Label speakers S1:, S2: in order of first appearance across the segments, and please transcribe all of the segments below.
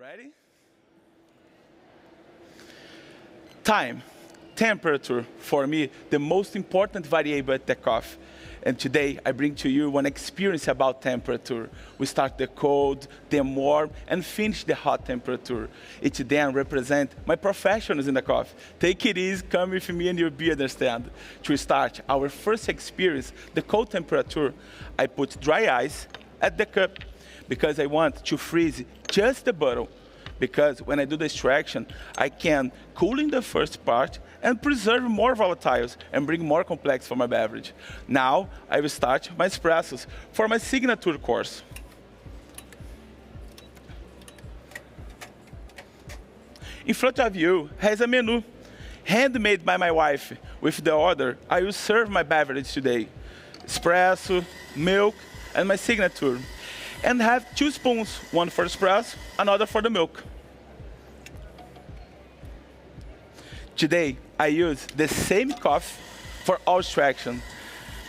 S1: Ready? Time, temperature, for me, the most important variable at the coffee. And today, I bring to you one experience about temperature. We start the cold, then warm, and finish the hot temperature. It then represents my professionals in the coffee. Take it easy, come with me, and you'll be understand. To start our first experience, the cold temperature, I put dry ice at the cup because I want to freeze just the bottle. Because when I do the extraction, I can cool in the first part and preserve more volatiles and bring more complex for my beverage. Now, I will start my espressos for my signature course. In front of you has a menu, handmade by my wife. With the order, I will serve my beverage today. Espresso, milk, and my signature. And have 2 spoons, one for espresso, another for the milk. Today, I use the same coffee for all extraction.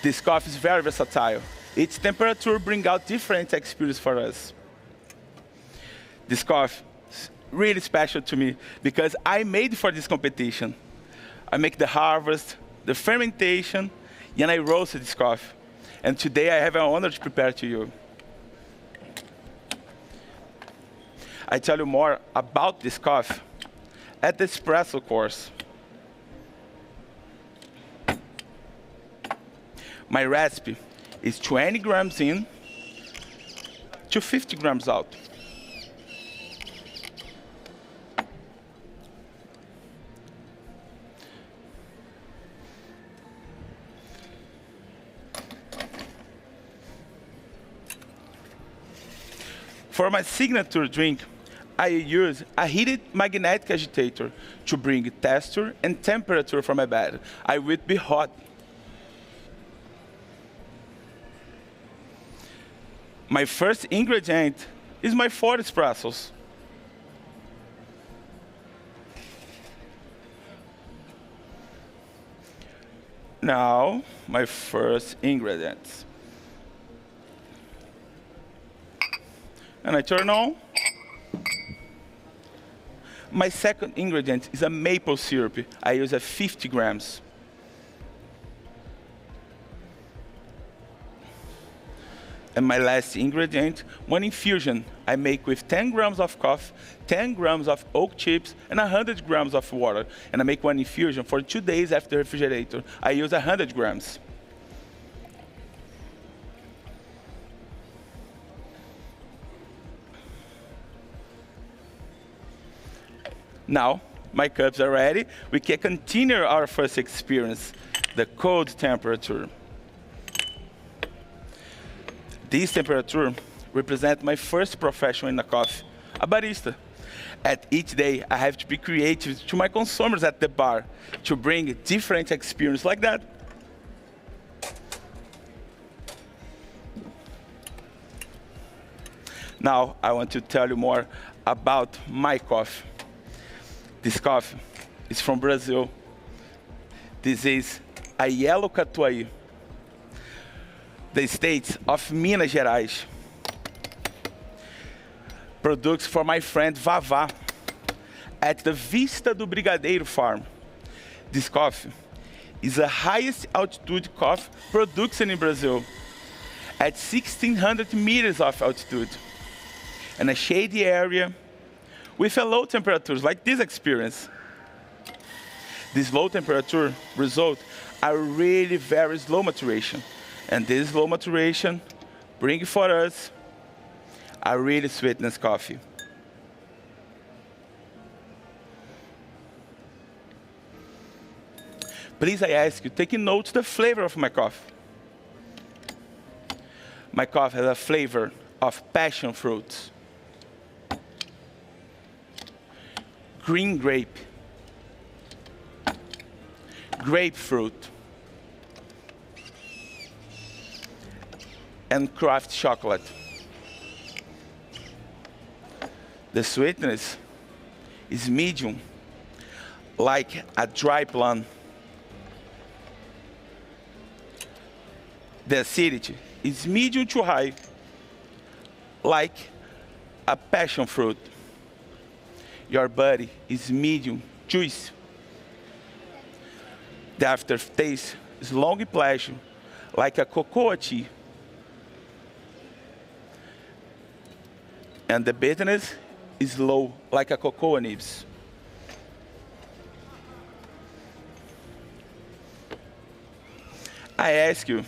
S1: This coffee is very versatile. Its temperature brings out different experience for us. This coffee is really special to me because I made for this competition. I make the harvest, the fermentation, and I roasted this coffee. And today, I have an honor to prepare to you. I tell you more about this coffee at the espresso course. My recipe is 20 grams in to 50 grams out. For my signature drink, I use a heated magnetic agitator to bring texture and temperature for my bed. I will be hot. My first ingredient is my 4 espressos. Now, my first ingredients. And I turn on. My second ingredient is a maple syrup. I use a 50 grams. And my last ingredient, one infusion I make with 10 grams of coffee, 10 grams of oak chips, and 100 grams of water. And I make one infusion for 2 days after the refrigerator. I use 100 grams. Now, my cups are ready. We can continue our first experience, the cold temperature. This temperature represents my first profession in the coffee, a barista. At each day, I have to be creative to my consumers at the bar to bring a different experience like that. Now, I want to tell you more about my coffee. This coffee is from Brazil. This is a yellow catuai, the state of Minas Gerais. Produced for my friend Vavá at the Vista do Brigadeiro farm. This coffee is the highest altitude coffee produced in Brazil at 1,600 meters of altitude in a shady area with a low temperatures like this experience. This low temperature result a really very slow maturation. And this slow maturation bring for us a really sweetness coffee. Please, I ask you, taking note the flavor of my coffee. My coffee has a flavor of passion fruits, green grape, grapefruit, and craft chocolate. The sweetness is medium, like a dry plum. The acidity is medium to high, like a passion fruit. Your body is medium, juicy. The aftertaste is long and pleasant, like a cocoa tea. And the bitterness is low, like a cocoa nibs. I ask you,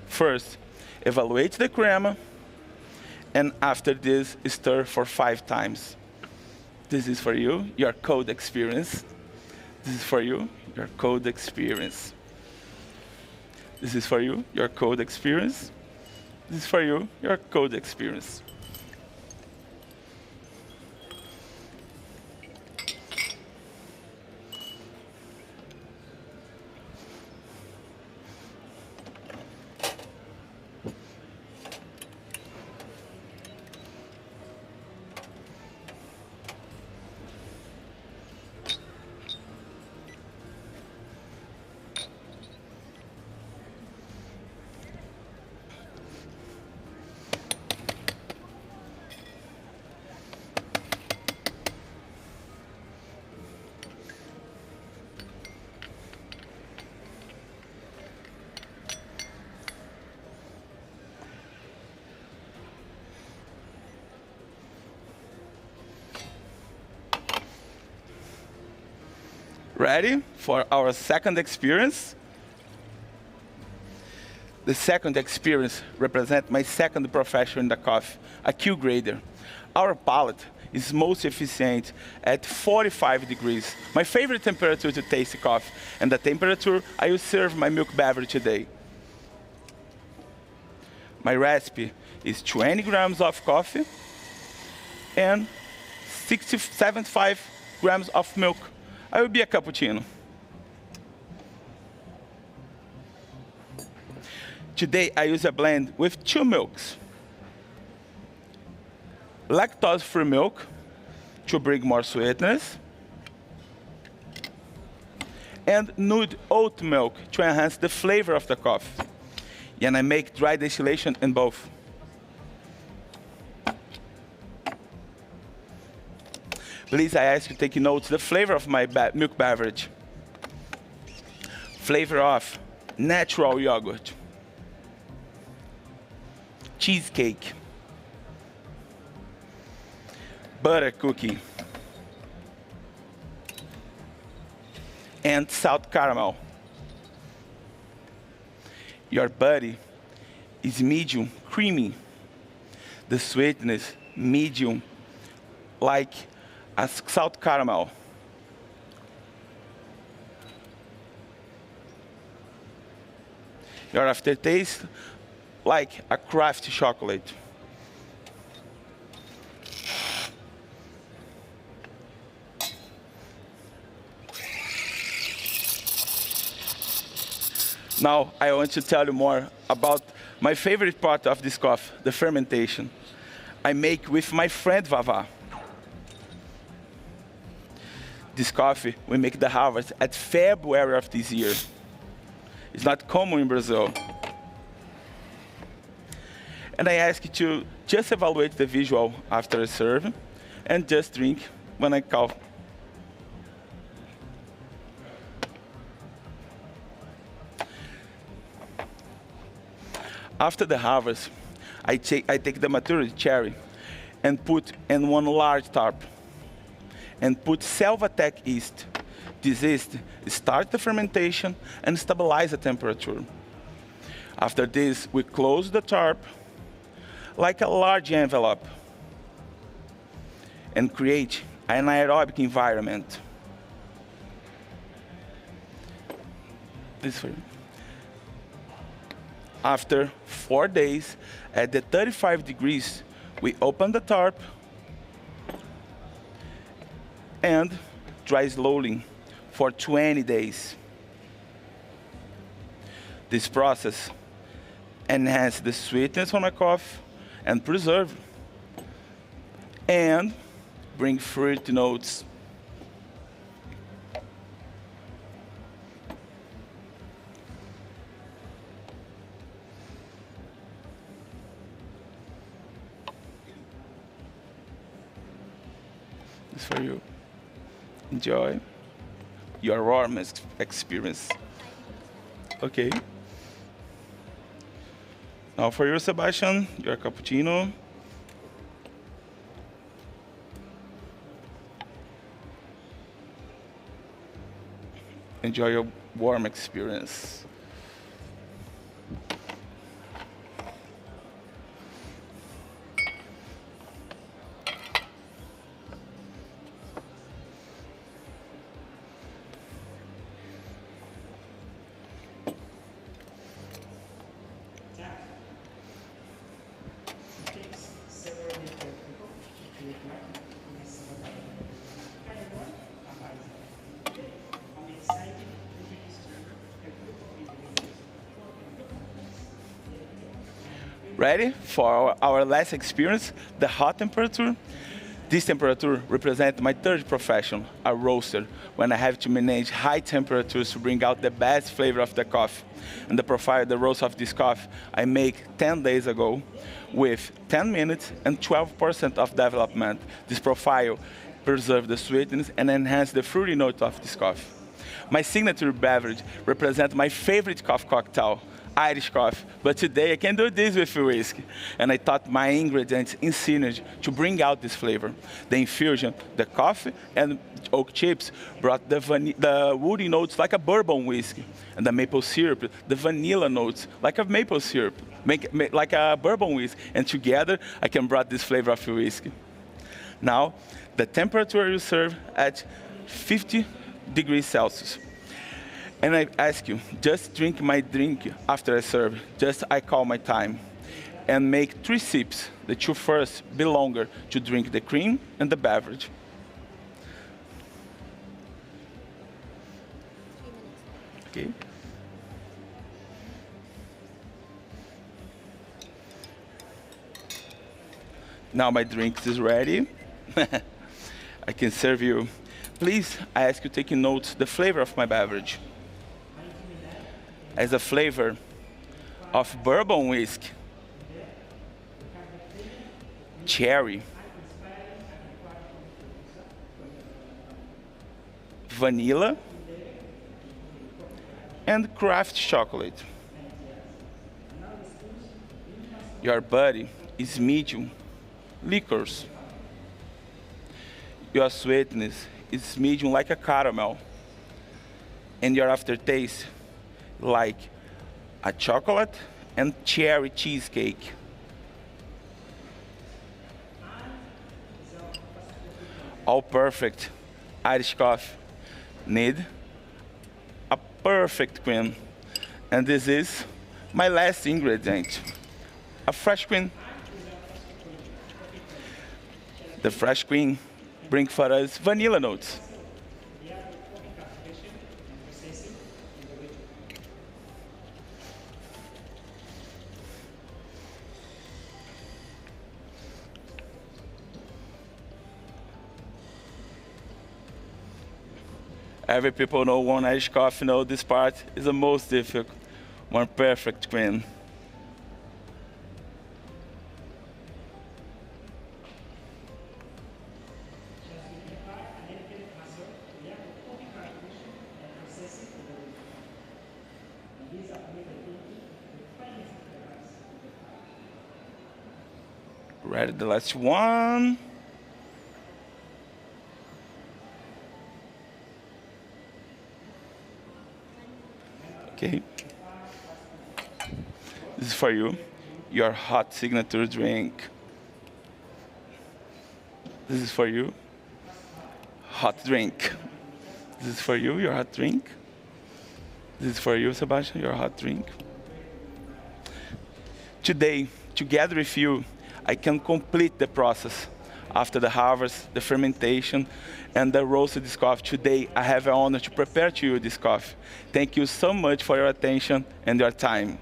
S1: first, evaluate the crema, and after this, stir for 5 times. This is for you, your cold experience. This is for you, your cold experience. This is for you, your cold experience. This is for you, your cold experience. Ready for our second experience? The second experience represents my second profession in the coffee, a Q grader. Our palette is most efficient at 45 degrees, my favorite temperature to taste coffee, and the temperature I will serve my milk beverage today. My recipe is 20 grams of coffee and 75 grams of milk. I will be a cappuccino. Today, I use a blend with 2 milks. Lactose-free milk to bring more sweetness, and nude oat milk to enhance the flavor of the coffee. And I make dry distillation in both. Please, I ask you to take notes the flavor of my milk beverage. Flavor of natural yogurt, cheesecake, butter cookie, and salt caramel. Your body is medium creamy. The sweetness medium, like a salt caramel. Your aftertaste, like a craft chocolate. Now, I want to tell you more about my favorite part of this coffee, the fermentation. I make with my friend Vava. This coffee, we make the harvest at February of this year. It's not common in Brazil. And I ask you to just evaluate the visual after I serve, and just drink when I call. After the harvest, I take the matured cherry and put in one large tarp, and put Selvatec yeast. This yeast starts the fermentation and stabilize the temperature. After this, we close the tarp like a large envelope and create an aerobic environment. This for you. After 4 days, at the 35 degrees, we open the tarp and dry slowly for 20 days. This process enhances the sweetness from my coffee and preserve and bring fruit notes. This is for you. Enjoy your warm experience. Okay. Now for you, Sebastian, your cappuccino. Enjoy your warm experience. Ready for our last experience, the hot temperature? This temperature represents my third profession, a roaster, when I have to manage high temperatures to bring out the best flavor of the coffee. And the profile, the roast of this coffee, I make 10 days ago with 10 minutes and 12% of development. This profile preserves the sweetness and enhances the fruity note of this coffee. My signature beverage represents my favorite coffee cocktail, Irish coffee, but today I can do this with whiskey. And I thought my ingredients in synergy to bring out this flavor. The infusion, the coffee and oak chips brought the woody notes like a bourbon whiskey. And the maple syrup, the vanilla notes like a maple syrup, like a bourbon whiskey. And together I can bring this flavor of whiskey. Now, the temperature you serve at 50 degrees Celsius. And I ask you, just drink my drink after I serve. Just I call my time. And make 3 sips. The 2 first be longer to drink the cream and the beverage. Okay. Now my drink is ready. I can serve you. Please, I ask you taking notes the flavor of my beverage. As a flavor of bourbon whiskey, cherry, vanilla, and craft chocolate. Your body is medium liquors. Your sweetness is medium like a caramel. And your aftertaste like a chocolate and cherry cheesecake. All perfect Irish coffee need a perfect cream. And this is my last ingredient, a fresh cream. The fresh cream brings for us vanilla notes. Every people know one Irish coffee know this part is the most difficult, one perfect cream. Ready, the last one. Okay. This is for you, your hot signature drink. This is for you, hot drink. This is for you, your hot drink. This is for you, Sebastian, your hot drink. Today, together with you, I can complete the process. After the harvest, the fermentation, and the roasted this coffee. Today, I have the honor to prepare to you this coffee. Thank you so much for your attention and your time.